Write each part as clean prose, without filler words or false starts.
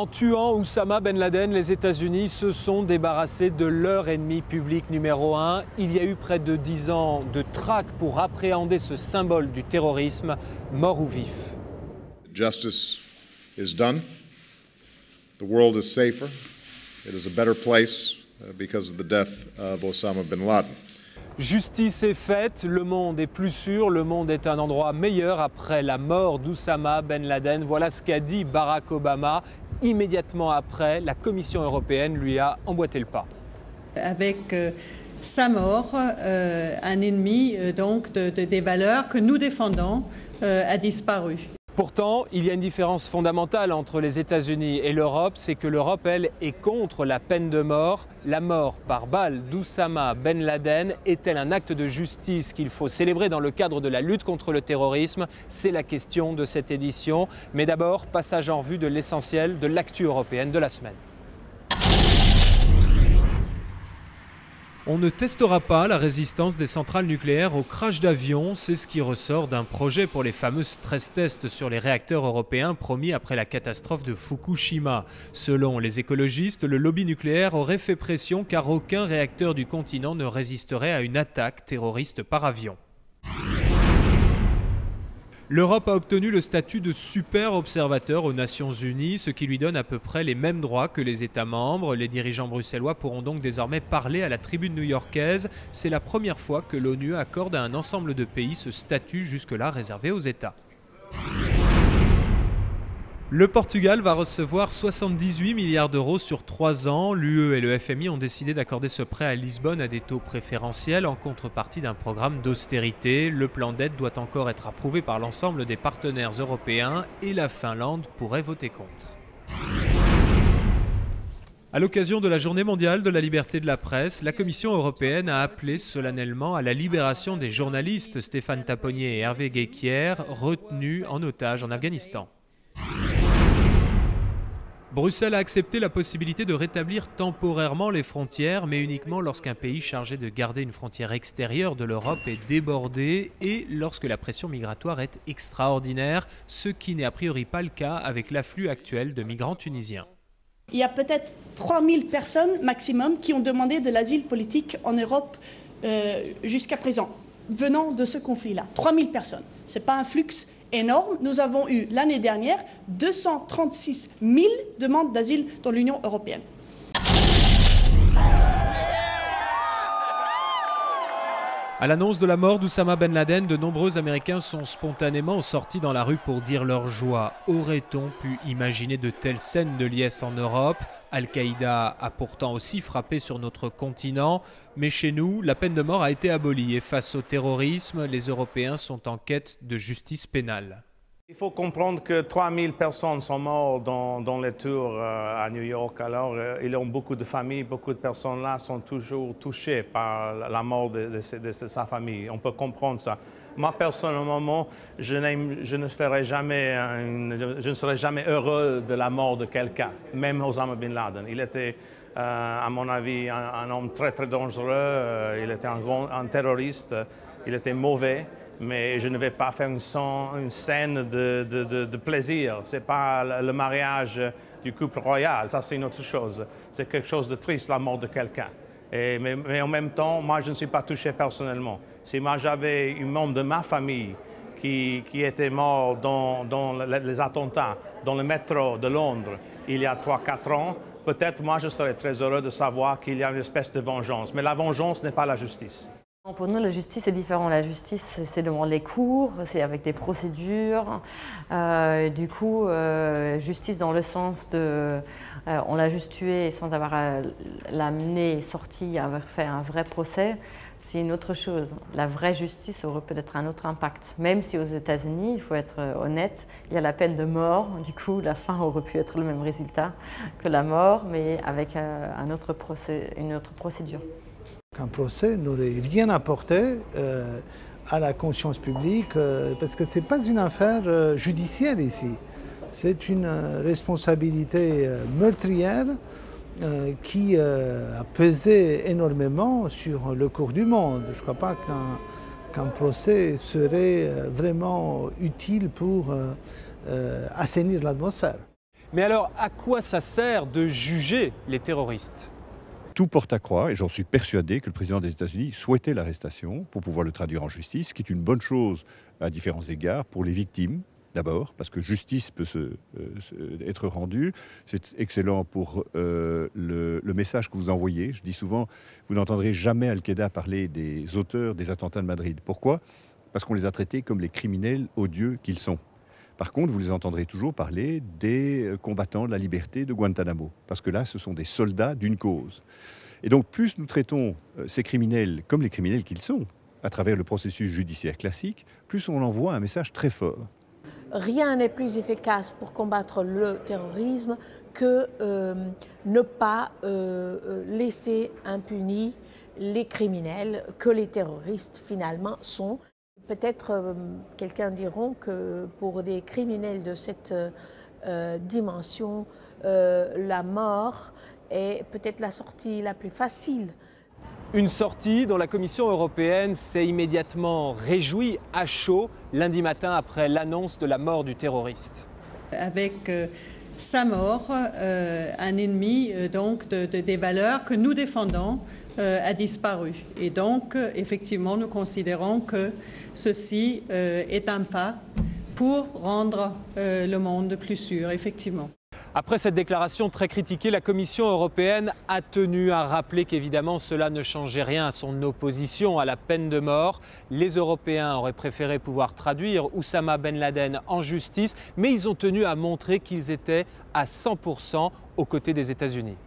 En tuant Oussama Ben Laden, les États-Unis se sont débarrassés de leur ennemi public numéro 1. Il y a eu près de 10 ans de traque pour appréhender ce symbole du terrorisme, mort ou vif. Justice is done. The world is safer. It is a better place because of the death of Osama bin Laden. Justice est faite, le monde est plus sûr, le monde est un endroit meilleur après la mort d'Oussama Ben Laden. Voilà ce qu'a dit Barack Obama. Immédiatement après, la Commission européenne lui a emboîté le pas. Avec sa mort, un ennemi des valeurs que nous défendons a disparu. Pourtant, il y a une différence fondamentale entre les États-Unis et l'Europe, c'est que l'Europe, elle, est contre la peine de mort. La mort par balle d'Oussama Ben Laden est-elle un acte de justice qu'il faut célébrer dans le cadre de la lutte contre le terrorisme? C'est la question de cette édition. Mais d'abord, passage en revue de l'essentiel de l'actu européenne de la semaine. On ne testera pas la résistance des centrales nucléaires au crash d'avion, c'est ce qui ressort d'un projet pour les fameux stress tests sur les réacteurs européens promis après la catastrophe de Fukushima. Selon les écologistes, le lobby nucléaire aurait fait pression car aucun réacteur du continent ne résisterait à une attaque terroriste par avion. L'Europe a obtenu le statut de super observateur aux Nations Unies, ce qui lui donne à peu près les mêmes droits que les États membres. Les dirigeants bruxellois pourront donc désormais parler à la tribune new-yorkaise. C'est la première fois que l'ONU accorde à un ensemble de pays ce statut jusque-là réservé aux États. Le Portugal va recevoir 78 milliards d'euros sur 3 ans. L'UE et le FMI ont décidé d'accorder ce prêt à Lisbonne à des taux préférentiels en contrepartie d'un programme d'austérité. Le plan d'aide doit encore être approuvé par l'ensemble des partenaires européens et la Finlande pourrait voter contre. À l'occasion de la Journée mondiale de la liberté de la presse, la Commission européenne a appelé solennellement à la libération des journalistes Stéphane Taponnier et Hervé Guéquier, retenus en otage en Afghanistan. Bruxelles a accepté la possibilité de rétablir temporairement les frontières, mais uniquement lorsqu'un pays chargé de garder une frontière extérieure de l'Europe est débordé et lorsque la pression migratoire est extraordinaire, ce qui n'est a priori pas le cas avec l'afflux actuel de migrants tunisiens. Il y a peut-être 3000 personnes maximum qui ont demandé de l'asile politique en Europe jusqu'à présent, venant de ce conflit-là. 3000 personnes. Ce n'est pas un flux énorme. Nous avons eu l'année dernière 236 000 demandes d'asile dans l'Union européenne. À l'annonce de la mort d'Oussama Ben Laden, de nombreux Américains sont spontanément sortis dans la rue pour dire leur joie. Aurait-on pu imaginer de telles scènes de liesse en Europe? Al-Qaïda a pourtant aussi frappé sur notre continent, mais chez nous, la peine de mort a été abolie et face au terrorisme, les Européens sont en quête de justice pénale. Il faut comprendre que 3000 personnes sont mortes dans les tours à New York. Alors, il y a beaucoup de familles, beaucoup de personnes là sont toujours touchées par la mort de sa famille. On peut comprendre ça. Moi, personnellement, je ne serai jamais heureux de la mort de quelqu'un, même Osama Bin Laden. Il était, à mon avis, un homme très, très dangereux. Il était un terroriste. Il était mauvais. Mais je ne vais pas faire une scène de plaisir. Ce n'est pas le mariage du couple royal, ça c'est une autre chose. C'est quelque chose de triste, la mort de quelqu'un. Mais en même temps, moi je ne suis pas touché personnellement. Si moi j'avais un membre de ma famille qui était mort dans les attentats, dans le métro de Londres, il y a 3-4 ans, peut-être moi je serais très heureux de savoir qu'il y a une espèce de vengeance. Mais la vengeance n'est pas la justice. Pour nous, la justice est différente. La justice, c'est devant les cours, c'est avec des procédures. Du coup, justice dans le sens de... on l'a juste tué sans avoir l'amené, sorti, avoir fait un vrai procès. C'est une autre chose. La vraie justice aurait peut-être un autre impact. Même si aux États-Unis, il faut être honnête, il y a la peine de mort. Du coup, la fin aurait pu être le même résultat que la mort, mais avec une autre procédure. Un procès n'aurait rien apporté à la conscience publique parce que ce n'est pas une affaire judiciaire ici. C'est une responsabilité meurtrière qui a pesé énormément sur le cours du monde. Je ne crois pas qu'un procès serait vraiment utile pour assainir l'atmosphère. Mais alors, à quoi ça sert de juger les terroristes ? Tout porte à croire, et j'en suis persuadé, que le président des États-Unis souhaitait l'arrestation pour pouvoir le traduire en justice, ce qui est une bonne chose à différents égards pour les victimes. D'abord, parce que justice peut être rendue. C'est excellent pour le message que vous envoyez. Je dis souvent, vous n'entendrez jamais Al-Qaïda parler des auteurs des attentats de Madrid. Pourquoi ? Parce qu'on les a traités comme les criminels odieux qu'ils sont. Par contre, vous les entendrez toujours parler des combattants de la liberté de Guantanamo. Parce que là, ce sont des soldats d'une cause. Et donc, plus nous traitons ces criminels comme les criminels qu'ils sont, à travers le processus judiciaire classique, plus on envoie un message très fort. Rien n'est plus efficace pour combattre le terrorisme que ne pas laisser impunis les criminels que les terroristes finalement sont. Peut-être quelqu'un diront que pour des criminels de cette dimension, la mort est peut-être la sortie la plus facile. Une sortie dont la Commission européenne s'est immédiatement réjouie à chaud lundi matin après l'annonce de la mort du terroriste. Avec sa mort, un ennemi donc des valeurs que nous défendons a disparu. Et donc, effectivement, nous considérons que ceci est un pas pour rendre le monde plus sûr, effectivement. Après cette déclaration très critiquée, la Commission européenne a tenu à rappeler qu'évidemment cela ne changeait rien à son opposition à la peine de mort. Les Européens auraient préféré pouvoir traduire Oussama Ben Laden en justice, mais ils ont tenu à montrer qu'ils étaient à 100% aux côtés des États-Unis.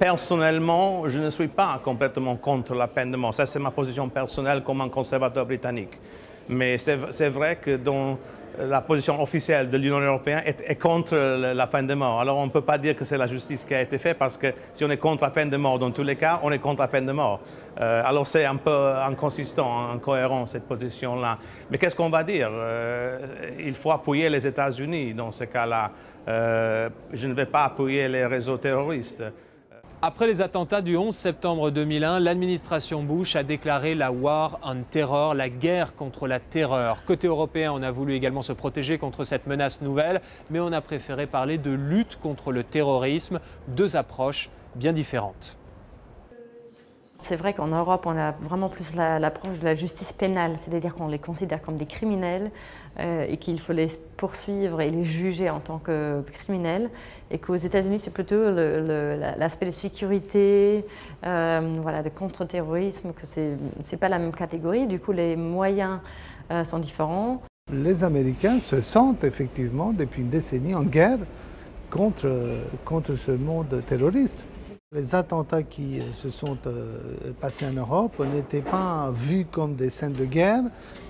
Personnellement, je ne suis pas complètement contre la peine de mort. Ça, c'est ma position personnelle comme un conservateur britannique. Mais c'est vrai que dans la position officielle de l'Union européenne est contre la peine de mort. Alors on ne peut pas dire que c'est la justice qui a été faite parce que si on est contre la peine de mort dans tous les cas, on est contre la peine de mort. Alors c'est un peu inconsistant, incohérent cette position-là. Mais qu'est-ce qu'on va dire? Il faut appuyer les États-Unis dans ce cas-là. Je ne vais pas appuyer les réseaux terroristes. Après les attentats du 11 septembre 2001, l'administration Bush a déclaré la War on Terror, la guerre contre la terreur. Côté européen, on a voulu également se protéger contre cette menace nouvelle, mais on a préféré parler de lutte contre le terrorisme, deux approches bien différentes. C'est vrai qu'en Europe, on a vraiment plus l'approche de la justice pénale, c'est-à-dire qu'on les considère comme des criminels et qu'il faut les poursuivre et les juger en tant que criminels. Et qu'aux États-Unis, c'est plutôt l'aspect de sécurité, voilà, de contre-terrorisme, que c'est pas la même catégorie. Du coup, les moyens sont différents. Les Américains se sentent effectivement depuis une décennie en guerre contre ce monde terroriste. Les attentats qui se sont passés en Europe n'étaient pas vus comme des scènes de guerre,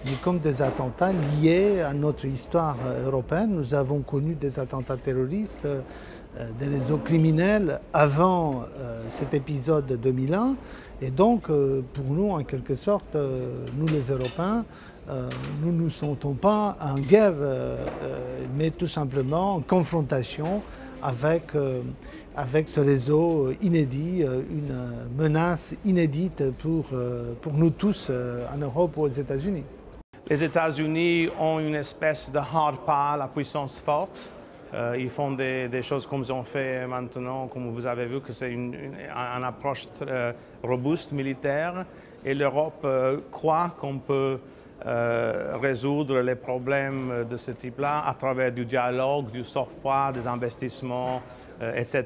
mais comme des attentats liés à notre histoire européenne. Nous avons connu des attentats terroristes, des réseaux criminels avant cet épisode de 2001. Et donc, pour nous, en quelque sorte, nous les Européens, nous ne nous sentons pas en guerre, mais tout simplement en confrontation avec ce réseau inédit, une menace inédite pour nous tous en Europe ou aux États-Unis. Les États-Unis ont une espèce de hard power, la puissance forte. Ils font des choses comme ils ont fait maintenant, comme vous avez vu, que c'est une approche robuste militaire. Et l'Europe croit qu'on peut résoudre les problèmes de ce type-là à travers du dialogue, du soft-power, des investissements, etc.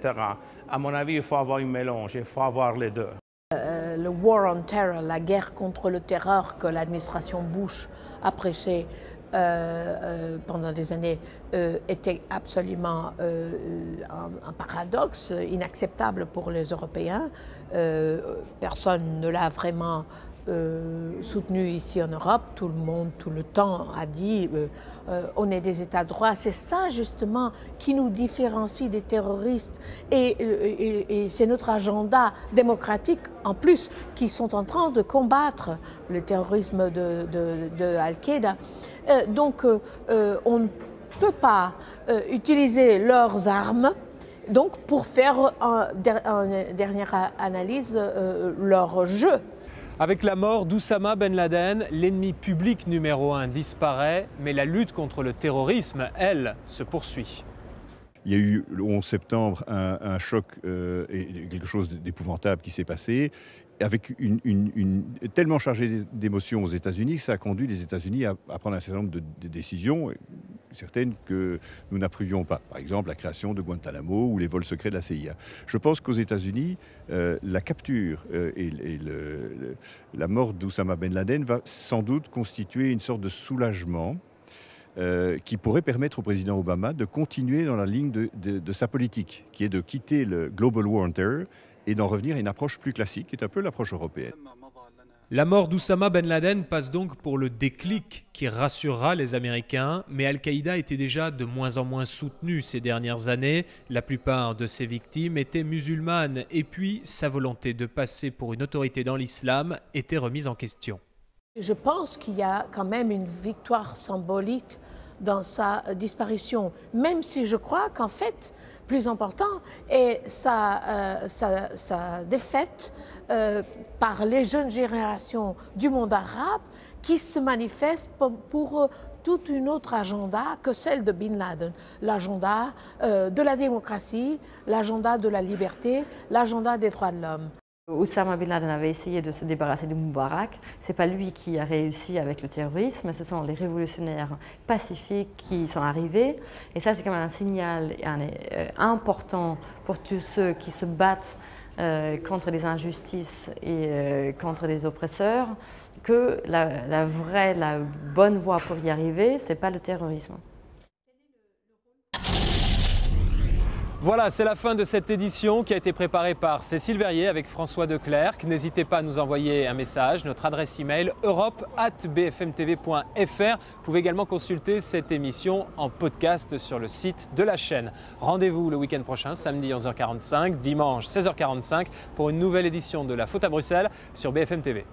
À mon avis, il faut avoir un mélange, il faut avoir les deux. Le War on Terror, la guerre contre le terreur que l'administration Bush a prêché pendant des années était absolument un paradoxe inacceptable pour les Européens. Personne ne l'a vraiment soutenu ici en Europe. Tout le monde, tout le temps a dit on est des États de droit. C'est ça justement qui nous différencie des terroristes et c'est notre agenda démocratique en plus qui sont en train de combattre le terrorisme de Al-Qaïda. Donc on ne peut pas utiliser leurs armes donc pour faire en dernière analyse leur jeu. Avec la mort d'Oussama Ben Laden, l'ennemi public numéro 1 disparaît, mais la lutte contre le terrorisme, elle, se poursuit. Il y a eu le 11 septembre un choc et quelque chose d'épouvantable qui s'est passé, avec tellement chargé d'émotions aux États-Unis que ça a conduit les États-Unis à prendre un certain nombre de décisions, certaines que nous n'approuvions pas. Par exemple, la création de Guantanamo ou les vols secrets de la CIA. Je pense qu'aux États-Unis, la capture et la mort d'Oussama Ben Laden va sans doute constituer une sorte de soulagement qui pourrait permettre au président Obama de continuer dans la ligne de sa politique, qui est de quitter le Global War on Terror et d'en revenir à une approche plus classique, qui est un peu l'approche européenne. La mort d'Oussama Ben Laden passe donc pour le déclic qui rassurera les Américains, mais Al-Qaïda était déjà de moins en moins soutenu ces dernières années. La plupart de ses victimes étaient musulmanes et puis sa volonté de passer pour une autorité dans l'islam était remise en question. Je pense qu'il y a quand même une victoire symbolique dans sa disparition, même si je crois qu'en fait, plus important est sa défaite par les jeunes générations du monde arabe qui se manifestent pour toute une autre agenda que celle de Bin Laden. L'agenda de la démocratie, l'agenda de la liberté, l'agenda des droits de l'homme. Oussama Ben Laden avait essayé de se débarrasser de Moubarak. Ce n'est pas lui qui a réussi avec le terrorisme, ce sont les révolutionnaires pacifiques qui sont arrivés. Et ça, c'est quand même un signal important pour tous ceux qui se battent contre les injustices et contre les oppresseurs, que la bonne voie pour y arriver, ce n'est pas le terrorisme. Voilà, c'est la fin de cette édition qui a été préparée par Cécile Verrier avec François Declercq. N'hésitez pas à nous envoyer un message. Notre adresse email europe@bfmtv.fr. Vous pouvez également consulter cette émission en podcast sur le site de la chaîne. Rendez-vous le week-end prochain, samedi 11h45, dimanche 16h45 pour une nouvelle édition de La Faute à Bruxelles sur BFM TV.